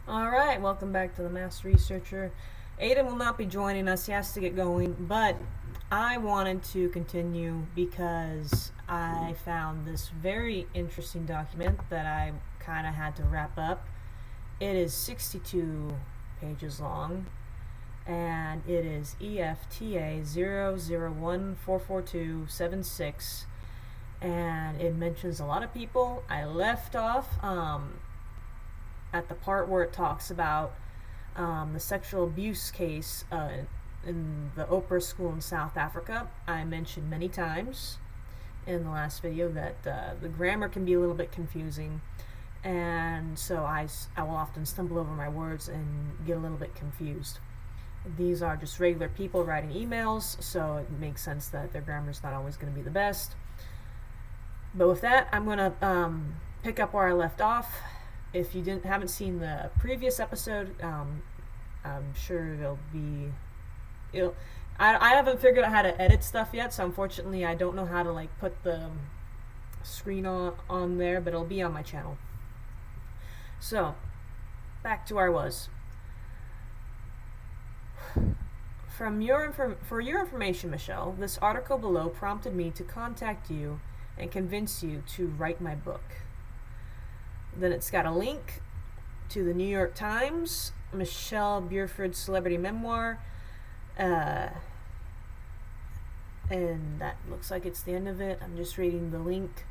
Alright, welcome back to the Master Researcher. Aiden will not be joining us, he has to get going, but I wanted to continue because I found this very interesting document that I kind of had to wrap up. It is 62 pages long, and it is EFTA 001444276, and it mentions a lot of people. I left off at the part where it talks about the sexual abuse case in the Oprah school in South Africa. I mentioned many times in the last video that the grammar can be a little bit confusing, and so I will often stumble over my words and get a little bit confused. These are just regular people writing emails, so it makes sense that their grammar is not always going to be the best. But with that, I'm going to pick up where I left off. If you haven't seen the previous episode, I'm sure I haven't figured out how to edit stuff yet, so unfortunately I don't know how to put the screen on there, but it'll be on my channel. So, back to where I was. For your information, Michelle, this article below prompted me to contact you and convince you to write my book. Then it's got a link to the New York Times, Michelle Buford's celebrity memoir, and that looks like it's the end of it. I'm just reading the link,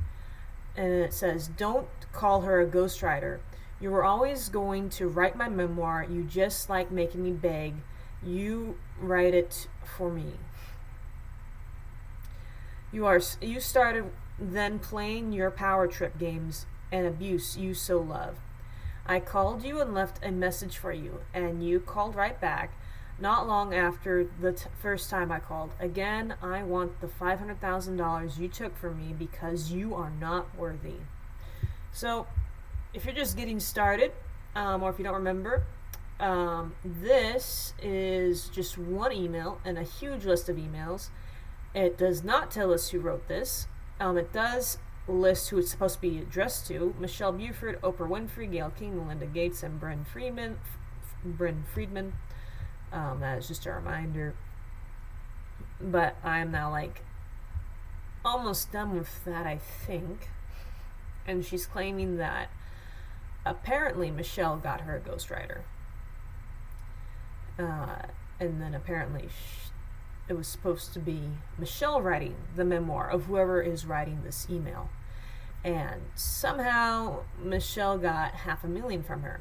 and it says, "Don't call her a ghostwriter. You were always going to write my memoir. You just like making me beg. You write it for me. You started then playing your power trip games and abuse you so love. I called you and left a message for you, and you called right back not long after the first time I called. Again, I want the $500,000 you took from me because you are not worthy." So, if you're just getting started, or if you don't remember, this is just one email and a huge list of emails. It does not tell us who wrote this. It does list who it's supposed to be addressed to: Michelle Buford, Oprah Winfrey, Gayle King, Melinda Gates, and Bryn Friedman. That is just a reminder. But I am now almost done with that, I think. And she's claiming that apparently Michelle got her a ghostwriter. And then apparently it was supposed to be Michelle writing the memoir of whoever is writing this email. And somehow Michelle got $500,000 from her.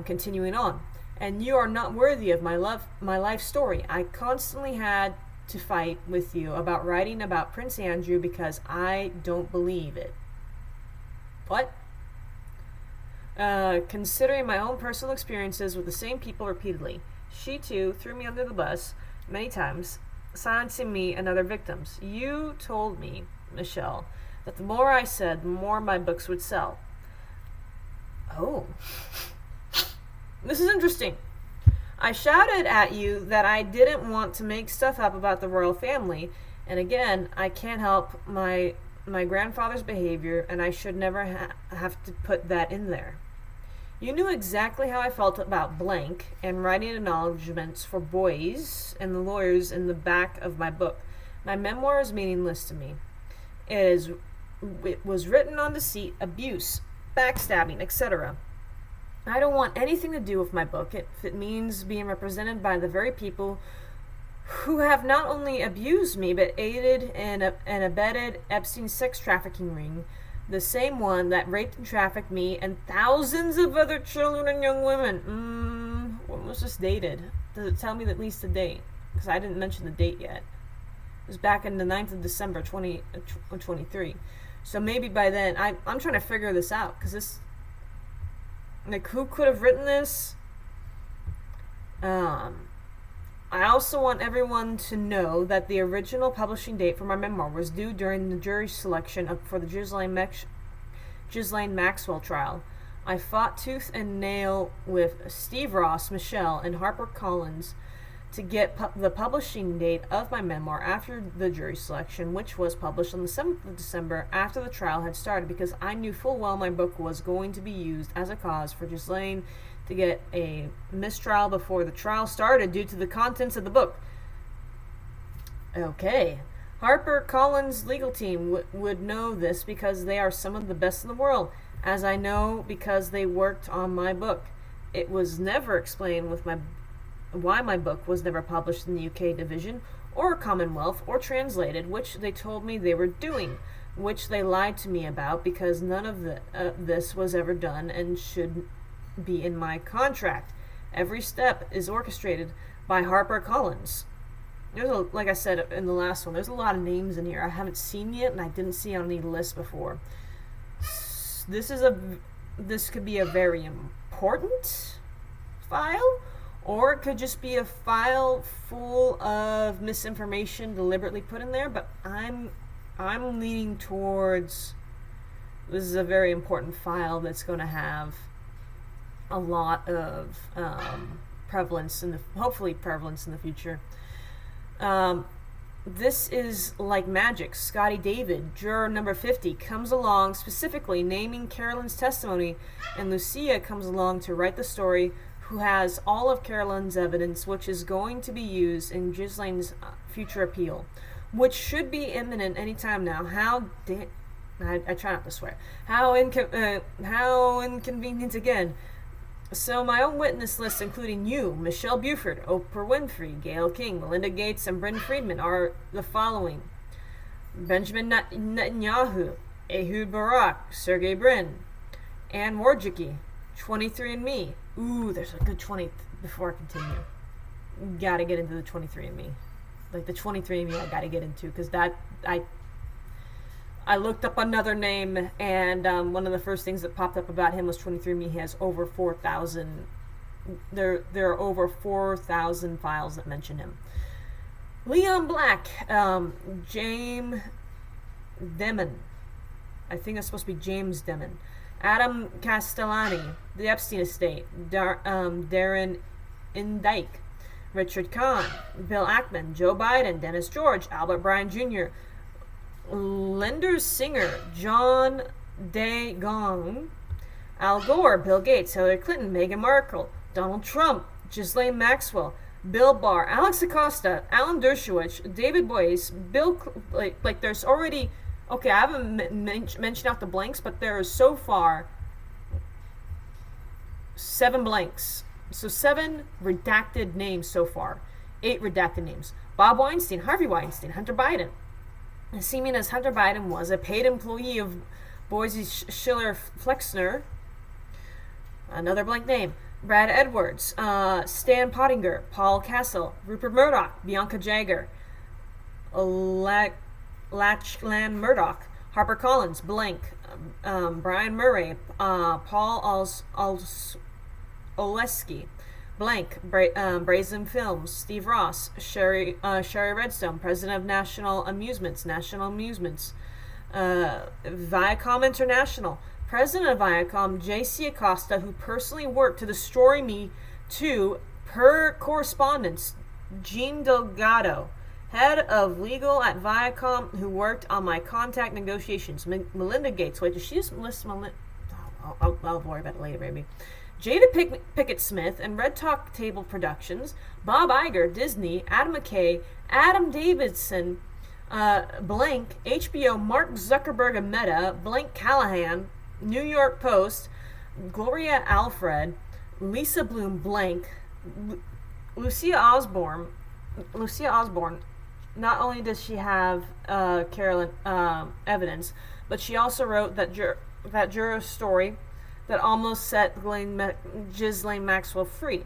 Continuing on. "And you are not worthy of my life story. I constantly had to fight with you about writing about Prince Andrew because I don't believe it." What? "Considering my own personal experiences with the same people repeatedly. She too threw me under the bus many times, silencing me and other victims. You told me, Michelle, that the more I said, the more my books would sell." Oh. This is interesting. "I shouted at you that I didn't want to make stuff up about the royal family, and again, I can't help my grandfather's behavior, and I should never have to put that in there. You knew exactly how I felt about blank and writing acknowledgments for boys and the lawyers in the back of my book. My memoir is meaningless to me. It was written on deceit, abuse, backstabbing, etc. I don't want anything to do with my book if it means being represented by the very people who have not only abused me but aided and abetted Epstein's sex trafficking ring, the same one that raped and trafficked me and thousands of other children and young women." When was this dated? Does it tell me at least the date? Because I didn't mention the date yet. It was back in the 9th of December 2023. So maybe by then, I'm trying to figure this out, because this, who could have written this? I also want everyone to know that the original publishing date for my memoir was due during the jury selection for the Ghislaine Maxwell trial. I fought tooth and nail with Steve Ross, Michelle, and HarperCollins to get the publishing date of my memoir after the jury selection, which was published on the 7th of December after the trial had started, because I knew full well my book was going to be used as a cause for Ghislaine to get a mistrial before the trial started due to the contents of the book. Okay. HarperCollins' legal team would know this because they are some of the best in the world, as I know because they worked on my book. It was never explained why my book was never published in the UK division or Commonwealth or translated, which they told me they were doing, which they lied to me about because none of this was ever done and should be in my contract. Every step is orchestrated by HarperCollins. Like I said in the last one, there's a lot of names in here I haven't seen yet, and I didn't see on any list before. This could be a very important file, or it could just be a file full of misinformation deliberately put in there. But I'm leaning towards this is a very important file that's going to have a lot of hopefully prevalence in the future. This is like magic. Scotty David, juror number 50, comes along specifically naming Carolyn's testimony, and Lucia comes along to write the story, who has all of Carolyn's evidence, which is going to be used in Ghislaine's future appeal, which should be imminent anytime now. I try not to swear. How inconvenient again. So my own witness list, including you, Michelle Buford, Oprah Winfrey, Gayle King, Melinda Gates, and Brendan Friedman, are the following: Benjamin Netanyahu, Ehud Barak, Sergey Brin, Ann Wojcicki, 23andMe. Ooh, there's a good 20 before I continue. Gotta get into the 23andMe. Like the 23andMe I gotta get into, because I looked up another name, and one of the first things that popped up about him was 23andMe. He has over 4,000. There are over 4,000 files that mention him. Leon Black, James Demon. I think that's supposed to be James Demon. Adam Castellani, The Epstein Estate. Darren Indike, Richard Kahn, Bill Ackman, Joe Biden, Dennis George, Albert Bryan Jr., Lender Singer, John Dae-Gong, Al Gore, Bill Gates, Hillary Clinton, Meghan Markle, Donald Trump, Ghislaine Maxwell, Bill Barr, Alex Acosta, Alan Dershowitz, David Boyce, there's already, okay, I haven't mentioned out the blanks, but there are so far 7 blanks. So 7 redacted names so far. 8 redacted names. Bob Weinstein, Harvey Weinstein, Hunter Biden. Seeming as Hunter Biden was a paid employee of Boise Schiller Flexner. Another blank name. Brad Edwards, Stan Pottinger, Paul Castle, Rupert Murdoch, Bianca Jagger, Lachlan Murdoch, HarperCollins, blank, Brian Murray, Paul Oleski, blank, Brazen Films, Steve Ross, Sherry Redstone, president of National Amusements, Viacom International, president of Viacom, J.C. Acosta, who personally worked to destroy me, to, per correspondence, Jean Delgado, head of legal at Viacom, who worked on my contact negotiations, Melinda Gates. Wait, does she just list Melinda? I'll worry about it later, baby. Jada Pickett Smith and Red Talk Table Productions, Bob Iger, Disney, Adam McKay, Adam Davidson, blank, HBO, Mark Zuckerberg and Meta, blank Callahan, New York Post, Gloria Alfred, Lisa Bloom, blank, Lucia Osborne. Not only does she have Carolyn evidence, but she also wrote that juror story that almost set Ghislaine Maxwell free.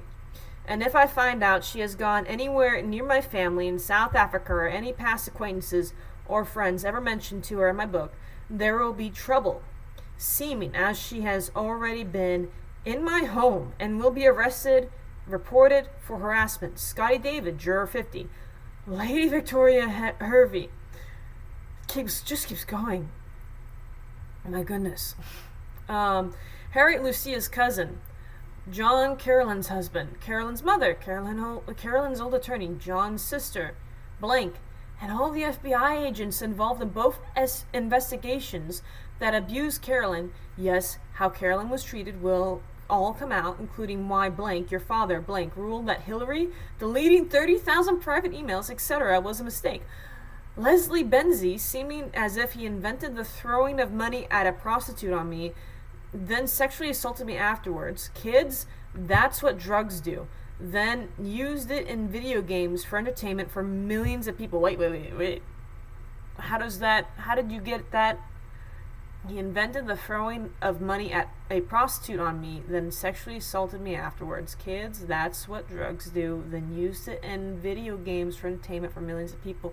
And if I find out she has gone anywhere near my family in South Africa, or any past acquaintances or friends ever mentioned to her in my book, there will be trouble, seeming as she has already been in my home and will be reported for harassment. Scotty David, juror 50. Lady Victoria Hervey. Just keeps going. Oh my goodness. Harriet Lucia's cousin, John Carolyn's husband, Carolyn's mother, Carolyn's old attorney, John's sister, blank, and all the FBI agents involved in both investigations that abused Carolyn. Yes, how Carolyn was treated will all come out, including why blank, your father, blank, ruled that Hillary deleting 30,000 private emails, etc. was a mistake. Leslie Benzie, seeming as if he invented the throwing of money at a prostitute on me, then sexually assaulted me afterwards. Kids, that's what drugs do. Then used it in video games for entertainment for millions of people. Wait. How did you get that? He invented the throwing of money at a prostitute on me, then sexually assaulted me afterwards. Kids, that's what drugs do. Then used it in video games for entertainment for millions of people.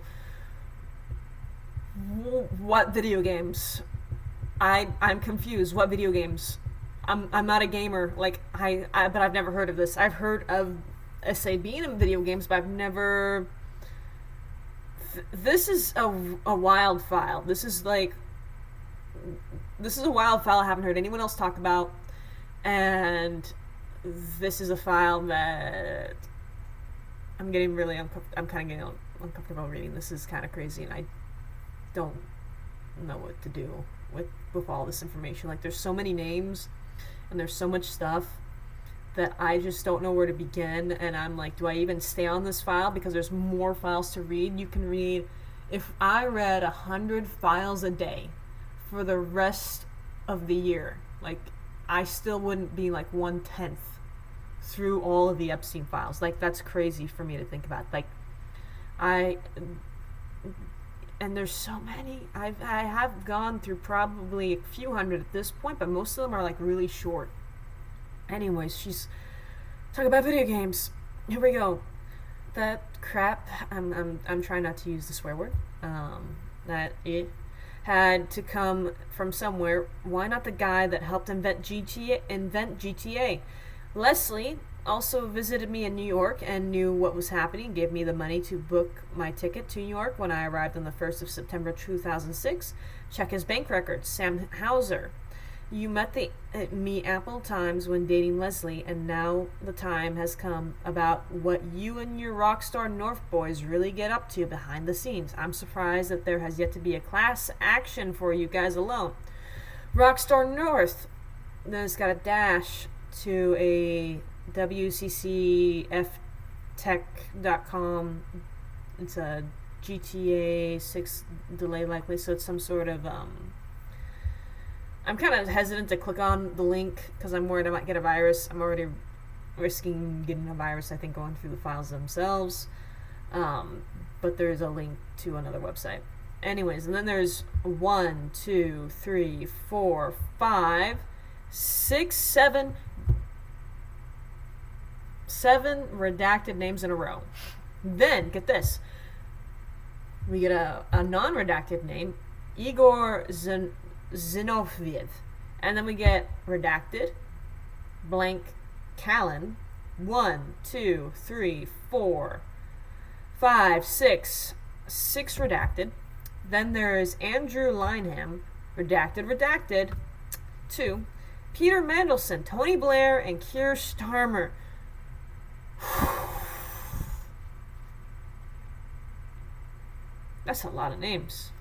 What video games? I'm confused. What video games? I'm not a gamer. Like but I've never heard of this. I've heard of SA being in video games, but I've never. This is a wild file. This is a wild file I haven't heard anyone else talk about, and this is a file that I'm getting really I'm kind of getting uncomfortable reading. This is kind of crazy, and I don't know what to do with all this information. Like, there's so many names and there's so much stuff that I just don't know where to begin, and I'm like, do I even stay on this file? Because there's more files to read. You can read, if I read 100 files a day for the rest of the year, like, I still wouldn't be like 1/10 through all of the Epstein files. Like, that's crazy for me to think about. Like, and there's so many. I have gone through probably a few hundred at this point, but most of them are like really short. Anyways, she's talking about video games. Here we go. That crap. I'm trying not to use the swear word. That it had to come from somewhere. Why not the guy that helped invent GTA? Leslie also visited me in New York and knew what was happening, gave me the money to book my ticket to New York when I arrived on the 1st of September 2006. Check his bank records. Sam Hauser. You met me ample times when dating Leslie, and now the time has come about what you and your Rockstar North boys really get up to behind the scenes. I'm surprised that there has yet to be a class action for you guys alone. Rockstar North. Then it's got a dash to a WCCFtech.com. It's a GTA 6 delay likely, so it's some sort of I'm kind of hesitant to click on the link because I'm worried I might get a virus. I'm already risking getting a virus, I think, going through the files themselves. But there's a link to another website. Anyways, and then there's 1, 2, 3, 4, 5, 6, 7 redacted names in a row. Then, get this. We get a non-redacted name, Igor Zinoviev. And then we get redacted, blank, Callan, 1, 2, 3, 4, 5, 6 redacted. Then there's Andrew Lineham, redacted, 2, Peter Mandelson, Tony Blair, and Keir Starmer. That's a lot of names.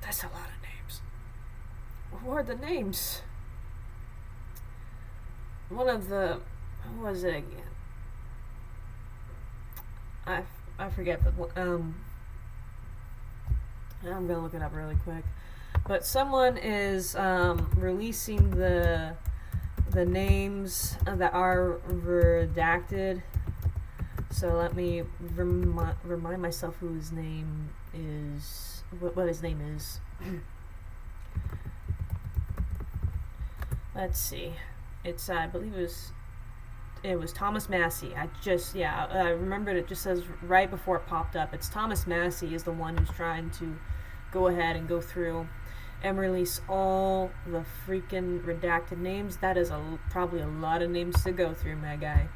That's a lot of names. Who are the names? One of the... Who was it again? I forget, but I'm gonna look it up really quick. But someone is releasing the names that are redacted. So let me remind myself who his name is. What his name is. Let's see. It's I believe it was Thomas Massey. I remembered it just says right before it popped up. It's Thomas Massey is the one who's trying to go ahead and go through and release all the freaking redacted names. That is probably a lot of names to go through, my guy.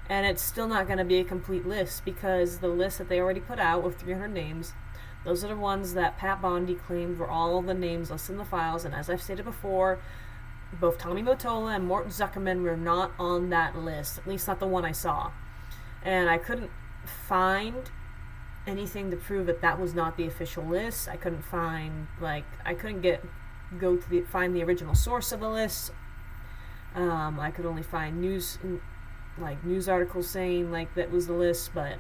And it's still not going to be a complete list because the list that they already put out with 300 names, those are the ones that Pat Bondi claimed were all the names listed in the files. And as I've stated before, both Tommy Mottola and Mort Zuckerman were not on that list, at least not the one I saw. And I couldn't find anything to prove that that was not the official list. I couldn't find, I couldn't find the original source of the list. I could only find news articles saying that was the list, but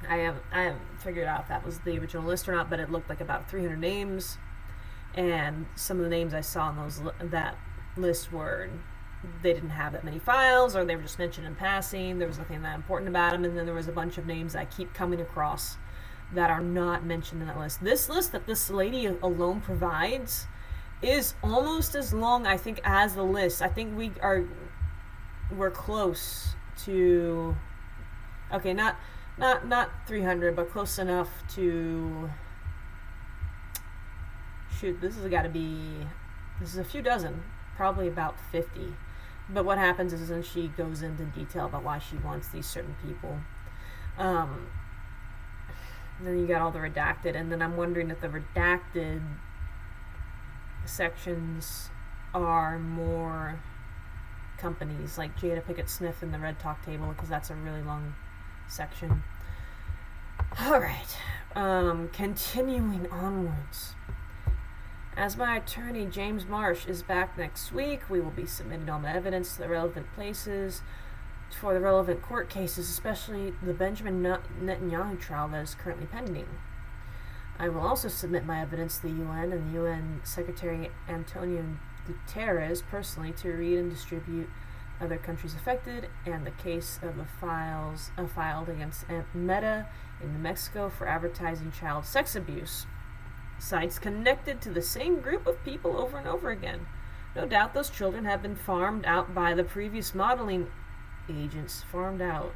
I haven't figured out if that was the original list or not. But it looked like about 300 names, and some of the names I saw on that list they didn't have that many files, or they were just mentioned in passing. There was nothing that important about them, and then there was a bunch of names I keep coming across that are not mentioned in that list. This list that this lady alone provides is almost as long, I think, as the list. I think we're close to, okay, not 300, but close enough to, this is a few dozen, probably about 50. But what happens is then she goes into detail about why she wants these certain people. Then you got all the redacted, and then I'm wondering if the redacted sections are more companies like Jada Pinkett Smith in the Red Talk table, because that's a really long section. Alright, continuing onwards. As my attorney, James Marsh, is back next week, we will be submitting all the evidence to the relevant places for the relevant court cases, especially the Benjamin Netanyahu trial that is currently pending. I will also submit my evidence to the UN and the UN Secretary Antonio Guterres personally to read and distribute other countries affected, and the case of the files filed against Meta in New Mexico for advertising child sex abuse sites connected to the same group of people over and over again. No doubt those children have been farmed out by the previous modeling agents. Farmed out.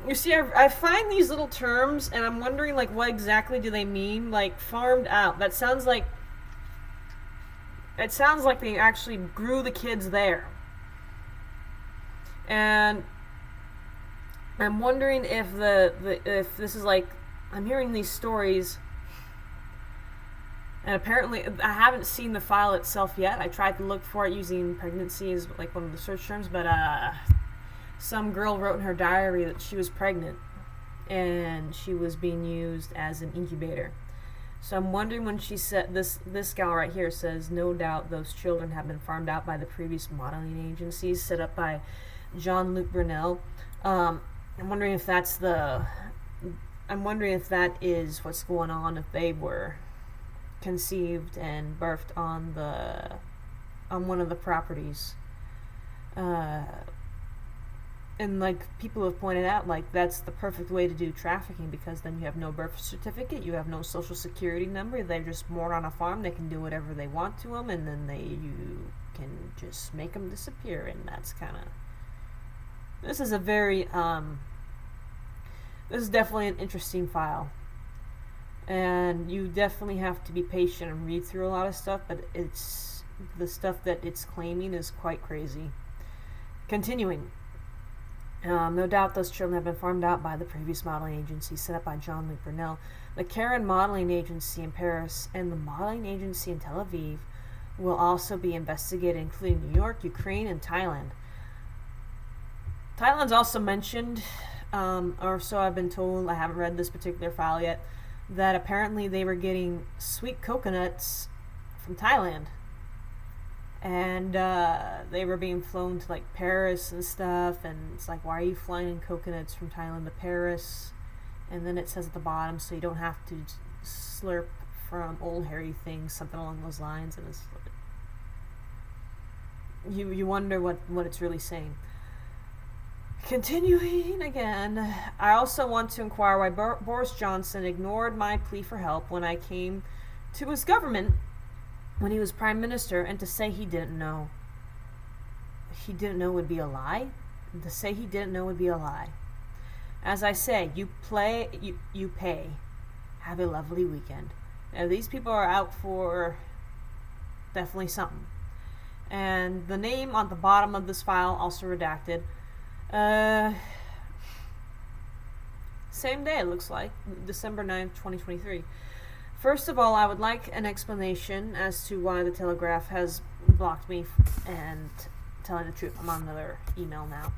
You see, I find these little terms, and I'm wondering, what exactly do they mean? Farmed out. It sounds like they actually grew the kids there. And I'm wondering if if this is I'm hearing these stories, and apparently I haven't seen the file itself yet. I tried to look for it using pregnancy as one of the search terms, but some girl wrote in her diary that she was pregnant and she was being used as an incubator. So I'm wondering when she said this gal right here says, no doubt those children have been farmed out by the previous modeling agencies set up by Jean-Luc Brunel. I'm wondering if that is what's going on, if they were conceived and birthed on one of the properties. And people have pointed out, that's the perfect way to do trafficking, because then you have no birth certificate, you have no social security number, they're just born on a farm, they can do whatever they want to them, and then you can just make them disappear. And that's this is a very this is definitely an interesting file, and you definitely have to be patient and read through a lot of stuff, but the stuff that it's claiming is quite crazy. Continuing. No doubt those children have been farmed out by the previous modeling agency set up by Jean-Luc Brunel, the Karen modeling agency in Paris, and the modeling agency in Tel Aviv will also be investigated, including New York, Ukraine, and Thailand. Thailand's also mentioned, or so I've been told. I haven't read this particular file yet, that apparently they were getting sweet coconuts from Thailand. And they were being flown to Paris and stuff, and it's why are you flying in coconuts from Thailand to Paris? And then it says at the bottom, so you don't have to slurp from old hairy things, something along those lines. And it's you wonder what it's really saying. Continuing again, I also want to inquire why Boris Johnson ignored my plea for help when I came to his government when he was Prime Minister, and to say he didn't know. He didn't know would be a lie? To say he didn't know would be a lie. As I say, you pay. Have a lovely weekend. Now, these people are out for definitely something. And the name on the bottom of this file, also redacted. Same day, it looks like. December 9th, 2023. First of all, I would like an explanation as to why the Telegraph has blocked me and telling the truth. I'm on another email now.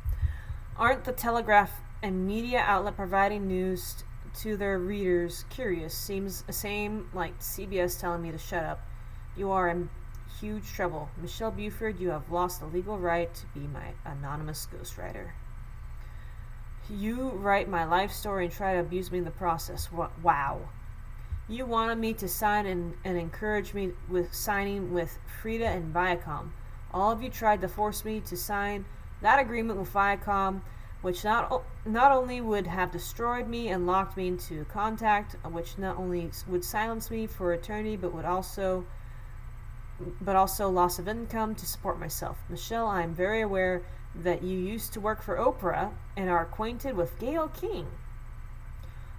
Aren't the Telegraph and media outlet providing news to their readers curious? Seems the same like CBS telling me to shut up. You are in huge trouble. Michelle Buford, you have lost the legal right to be my anonymous ghostwriter. You write my life story and try to abuse me in the process. Wow. You wanted me to sign and encourage me with signing with Frida and Viacom. All of you tried to force me to sign that agreement with Viacom, which not only would have destroyed me and locked me into contact, which not only would silence me for eternity, but also loss of income to support myself. Michelle, I am very aware that you used to work for Oprah and are acquainted with Gayle King.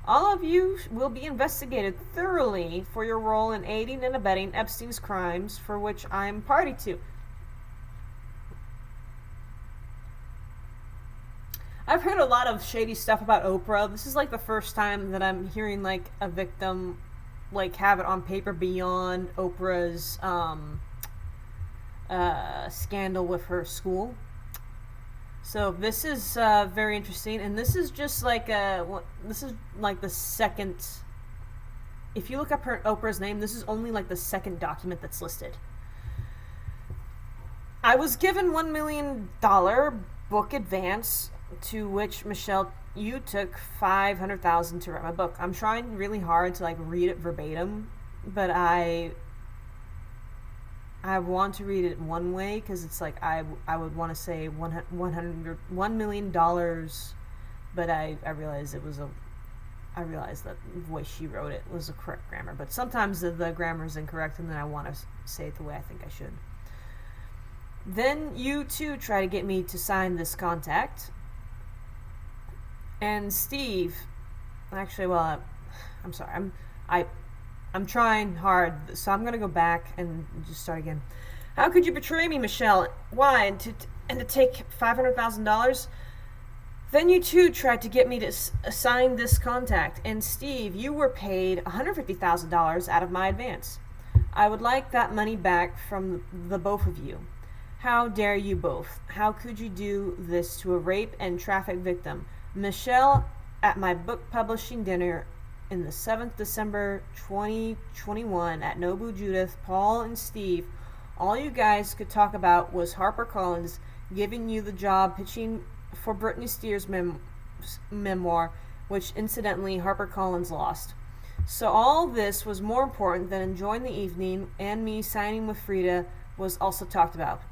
All of you will be investigated thoroughly for your role in aiding and abetting Epstein's crimes, for which I am party to. I've heard a lot of shady stuff about Oprah. This is like the first time that I'm hearing like a victim like have it on paper beyond Oprah's scandal with her school. So this is very interesting, and this is just like the second. If you look up Oprah's name, this is only like the second document that's listed. I was given $1 million book advance, to which Michelle, you took $500,000 to write my book. I'm trying really hard to like read it verbatim, but I want to read it one way because it's like I would want to say $1 million, but I realized I realized that the way she wrote it was the correct grammar. But sometimes the grammar is incorrect, and then I want to say it the way I think I should. Then you too try to get me to sign this contract. And Steve, actually, well, I'm sorry, I'm trying hard, so I'm gonna go back and just start again. How could you betray me, Michelle? Why? And to take $500,000? Then you too tried to get me to sign this contract. And Steve, you were paid $150,000 out of my advance. I would like that money back from the both of you. How dare you both? How could you do this to a rape and traffic victim? Michelle, at my book publishing dinner in the 7th December 2021 at Nobu Judith, Paul, and Steve, all you guys could talk about was HarperCollins giving you the job pitching for Britney Spears' memoir, which incidentally HarperCollins lost. So all this was more important than enjoying the evening, and me signing with Frida was also talked about.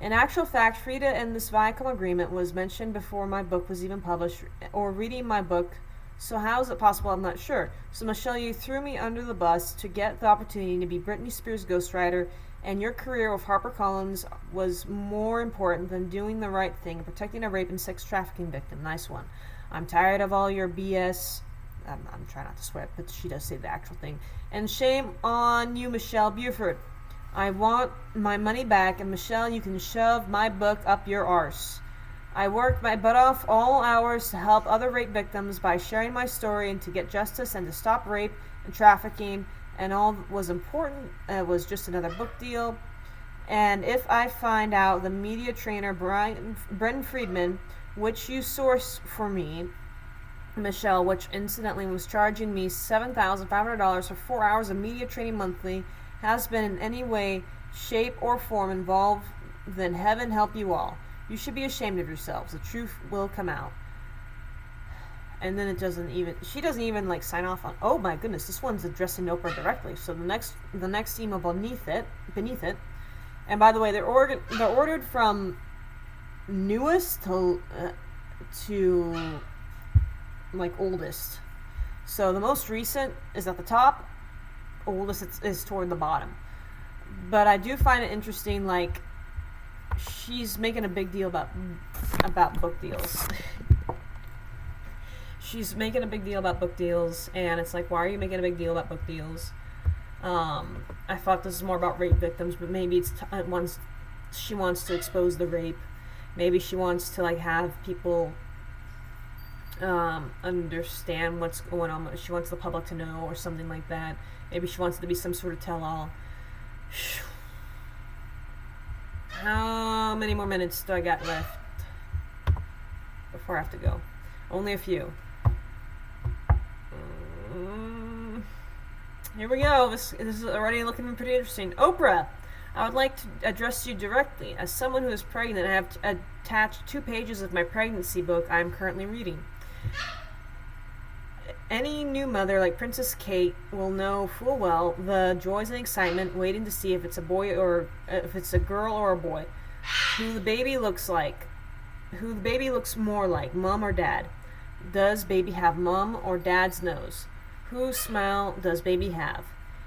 In actual fact, Frida and this Viacom agreement was mentioned before my book was even published, or reading my book. So how is it possible? I'm not sure. So Michelle, you threw me under the bus to get the opportunity to be Britney Spears' ghostwriter, and your career with HarperCollins was more important than doing the right thing and protecting a rape and sex trafficking victim. Nice one. I'm tired of all your BS. I'm trying not to swear, but she does say the actual thing. And shame on you, Michelle Buford. I want my money back, and Michelle, you can shove my book up your arse. I worked my butt off all hours to help other rape victims by sharing my story and to get justice and to stop rape and trafficking, and all was important was just another book deal. And if I find out the media trainer Brendan Friedman, which you sourced for me, Michelle, which incidentally was charging me $7,500 for 4 hours of media training monthly, has been in any way, shape, or form involved, then heaven help you all. You should be ashamed of yourselves. The truth will come out. And then she doesn't even like sign off on, oh my goodness, this one's addressing Oprah directly. So the next email beneath it, and by the way, they're ordered from newest to like oldest. So the most recent is at the top, oldest is toward the bottom. But I do find it interesting, like, she's making a big deal about book deals. She's making a big deal about book deals, and it's like, why are you making a big deal about book deals? I thought this is more about rape victims, but maybe she wants to expose the rape. Maybe she wants to like have people understand what's going on. She wants the public to know or something like that. Maybe she wants it to be some sort of tell-all. How many more minutes do I got left before I have to go? Only a few. Here we go. This is already looking pretty interesting. Oprah, I would like to address you directly. As someone who is pregnant, I have attached 2 pages of my pregnancy book I am currently reading. Any new mother like Princess Kate will know full well the joys and excitement waiting to see if it's a boy or if it's a girl or a boy, who the baby looks like, who the baby looks more like, mom or dad. Does baby have mom or dad's nose? Whose smile does baby have?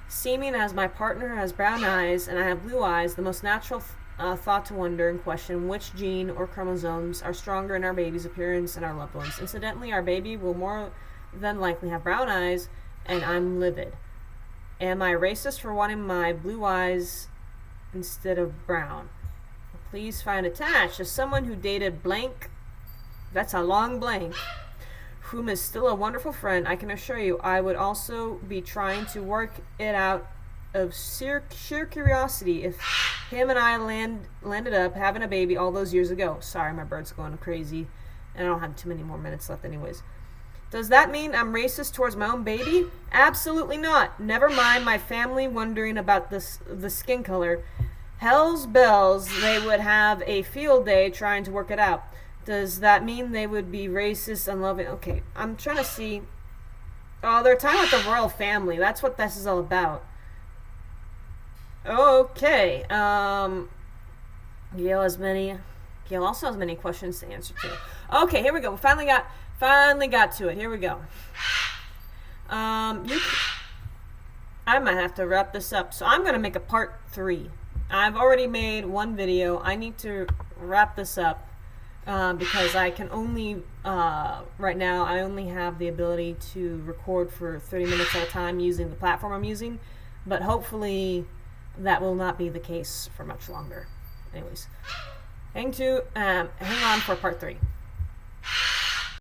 Seeming as my partner has brown eyes and I have blue eyes, the most natural thought to wonder and question which gene or chromosomes are stronger in our baby's appearance and our loved ones. Incidentally, our baby will more than likely have brown eyes, and I'm livid. Am I racist for wanting my blue eyes instead of brown? Please find attached as someone who dated blank, that's a long blank, whom is still a wonderful friend. I can assure you I would also be trying to work it out of sheer curiosity if him and I landed up having a baby all those years ago. Sorry, my bird's going crazy, and I don't have too many more minutes left anyways. Does that mean I'm racist towards my own baby? Absolutely not. Never mind my family wondering about the skin color. Hell's bells, they would have a field day trying to work it out. Does that mean they would be racist, unloving? Okay, I'm trying to see. Oh, they're talking about the royal family. That's what this is all about. Okay. Gail also has many questions to answer to. Okay, here we go. We finally got to it. Here we go. I might have to wrap this up. So I'm going to make a part 3. I've already made 1 video. I need to wrap this up because I can only, right now, I only have the ability to record for 30 minutes at a time using the platform I'm using. But hopefully that will not be the case for much longer. Anyways, hang on for part 3.